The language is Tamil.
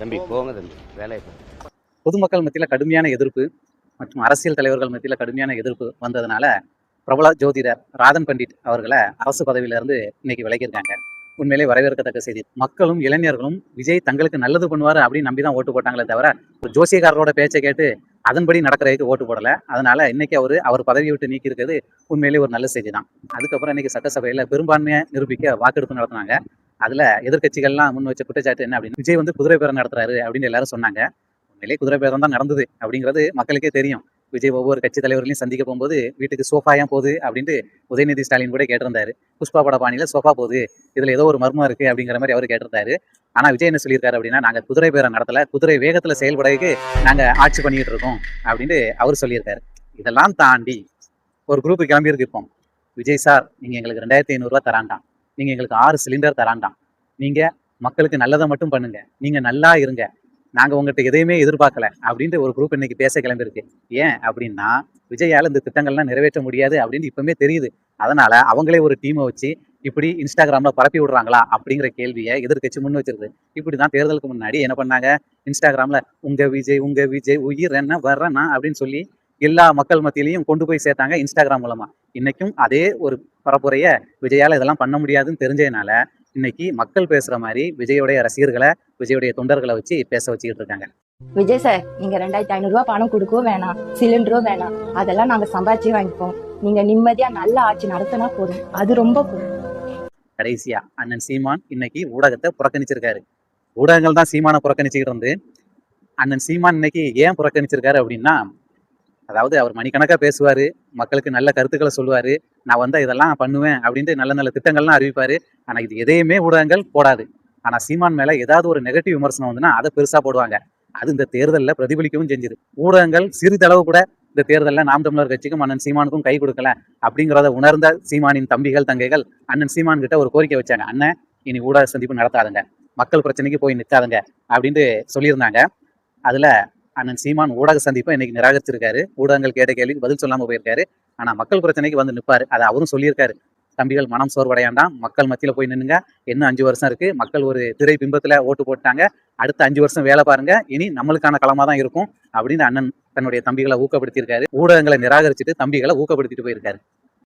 தம்பி போங்க தம்பி, வேலையை பொதுமக்கள் மத்தியில் கடுமையான எதிர்ப்பு மற்றும் அரசியல் தலைவர்கள் மத்தியில் கடுமையான எதிர்ப்பு வந்ததுனால பிரபல ஜோதிடர் ராதன் பண்டிட் அவர்களை அரசு பதவியிலிருந்து இன்னைக்கு விலகியிருக்காங்க. உண்மையிலே வரவேற்கத்தக்க செய்தி. மக்களும் இளைஞர்களும் விஜய் தங்களுக்கு நல்லது பண்ணுவார் அப்படின்னு நம்பிதான் ஓட்டு போட்டாங்களே தவிர ஒரு ஜோசியக்காரரோட பேச்சை கேட்டு அதன்படி நடக்கிறதுக்கு ஓட்டு போடல. அதனால இன்னைக்கு அவர் பதவியை விட்டு நீக்கி இருக்கிறது உண்மையிலேயே ஒரு நல்ல செய்தி தான். அதுக்கப்புறம் இன்னைக்கு சட்டசபையில பெரும்பான்மையை நிரூபிக்க வாக்கெடுப்பு நடத்தினாங்க. அதுல எதிர்கட்சிகள்லாம் முன் வச்ச குற்றச்சாட்டு என்ன அப்படின்னு, விஜய் குதிரை பேரம் நடத்துறாரு அப்படின்னு எல்லாரும் சொன்னாங்க. உண்மையிலேயே குதிரை பேரம் தான் நடந்தது அப்படிங்கிறது மக்களுக்கே தெரியும். விஜய் ஒவ்வொரு கட்சி தலைவர்களையும் சந்திக்க போகும்போது வீட்டுக்கு சோஃபாயா போகுது அப்படின்ட்டு உதயநிதி ஸ்டாலின் கூட கேட்டிருந்தாரு. புஷ்பா பட பாணியில சோஃபா போகுது, இதுல ஏதோ ஒரு மர்மம் இருக்கு அப்படிங்கிற மாதிரி அவர் கேட்டிருந்தாரு. ஆனா விஜய் என்ன சொல்லியிருக்காரு அப்படின்னா, நாங்க குதிரை பேரம் நடத்தல, குதிரை வேகத்துல செயல்படக்கு நாங்க ஆட்சி பண்ணிட்டு இருக்கோம் அப்படின்னு அவர் சொல்லியிருக்காரு. இதெல்லாம் தாண்டி ஒரு குரூப் கிளம்பி இருக்கு. இப்போ விஜய் சார், நீங்க எங்களுக்கு 2500 தராண்டாம், நீங்க எங்களுக்கு 6 சிலிண்டர் தராண்டாம், நீங்க மக்களுக்கு நல்லதை மட்டும் பண்ணுங்க, நீங்க நல்லா இருங்க, நாங்க உங்ககிட்ட எதையுமே எதிர்பார்க்கல அப்படின்ட்டு ஒரு குரூப் இன்னைக்கு பேச கிளம்பிருக்கு. ஏன் அப்படின்னா, விஜயால இந்த திட்டங்கள்லாம் நிறைவேற்ற முடியாது அப்படின்னு இப்பவுமே தெரியுது. அதனால அவங்களே ஒரு டீமை வச்சு இப்படி இன்ஸ்டாகிராம்ல பரப்பி விடுறாங்களா அப்படிங்கிற கேள்வியை எதிர்கட்சி முன் வச்சிருக்கு. இப்படிதான் தேர்தலுக்கு முன்னாடி என்ன பண்ணாங்க, இன்ஸ்டாகிராம்ல உங்க விஜய் உயிர் என்ன வர்றனா அப்படின்னு சொல்லி எல்லா மக்கள் மத்தியிலையும் கொண்டு போய் சேர்த்தாங்க இன்ஸ்டாகிராம் மூலமா. இன்னைக்கும் அதே ஒரு பரப்புரைய விஜயால இதெல்லாம் பண்ண முடியாதுன்னு தெரிஞ்சதுனால இன்னைக்கு மக்கள் பேசுற மாதிரி விஜயோடைய ரசிகர்களை, விஜயோடைய தொண்டர்களை வச்சு பேச வச்சுக்கிட்டு இருக்காங்க. விஜய் சார், நீங்க 2500 பணம் கொடுக்கவும் வேணாம், சிலிண்டரும் வேணாம், அதெல்லாம் நாங்க சம்பாதிச்சு வாங்கிப்போம். நீங்க நிம்மதியா நல்ல ஆட்சி நடத்தினா போதும், அது ரொம்ப போதும். கடைசியா அண்ணன் சீமான் இன்னைக்கு ஊடகத்தை புறக்கணிச்சிருக்காரு. ஊடகங்கள் தான் சீமானை புறக்கணிச்சுக்கிட்டு இருந்து அண்ணன் சீமான் இன்னைக்கு ஏன் புறக்கணிச்சிருக்காரு அப்படின்னா, அதாவது அவர் மணிக்கணக்கா பேசுவாரு, மக்களுக்கு நல்ல கருத்துக்களை சொல்லுவாரு, நான் இதெல்லாம் பண்ணுவேன் அப்படின்ட்டு நல்ல நல்ல திட்டங்கள்லாம் அறிவிப்பாரு. ஆனா இது எதையுமே ஊடகங்கள் போடாது. ஆனா சீமான் மேல ஏதாவது ஒரு நெகட்டிவ் விமர்சனம் வந்துன்னா அதை பெருசா போடுவாங்க. அது இந்த தேர்தலில் பிரதிபலிக்கவும் செஞ்சுது. ஊடகங்கள் சிறிதளவு கூட இந்த தேர்தலில் நாம் தமிழர் கட்சிக்கும் அண்ணன் சீமானுக்கும் கை கொடுக்கல அப்படிங்கிறத உணர்ந்த சீமானின் தம்பிகள் தங்கைகள் அண்ணன் சீமான் கிட்ட ஒரு கோரிக்கை வச்சாங்க. அண்ணன், இனி ஊடக சந்திப்பு நடத்தாதுங்க, மக்கள் பிரச்சனைக்கு போய் நிற்காதுங்க அப்படின்ட்டு சொல்லியிருந்தாங்க. அதுல அண்ணன் சீமான் ஊடக சந்திப்பை இன்னைக்கு நிராகரிச்சிருக்காரு. ஊடகங்கள் கேட்ட கேள்விக்கு பதில் சொல்லாம போயிருக்காரு. ஆனா மக்கள் பிரச்சனைக்கு வந்து நிற்பாரு, அதை அவரும் சொல்லியிருக்காரு. தம்பிகள் மனம் சோர்வடையாண்டாம், மக்கள் மத்தியில போய் நின்னுங்க, இன்னும் 5 வருஷம் இருக்கு, மக்கள் ஒரு திரை பிம்பத்துல ஓட்டு போட்டாங்க, அடுத்த 5 வருஷம் வேலை பாருங்க, இனி நம்மளுக்கான களமா தான் இருக்கும் அப்படின்னு அண்ணன் தன்னுடைய தம்பிகளை ஊக்கப்படுத்தியிருக்காரு. ஊடகங்களை நிராகரிச்சுட்டு தம்பிகளை ஊக்கப்படுத்திட்டு போயிருக்காரு.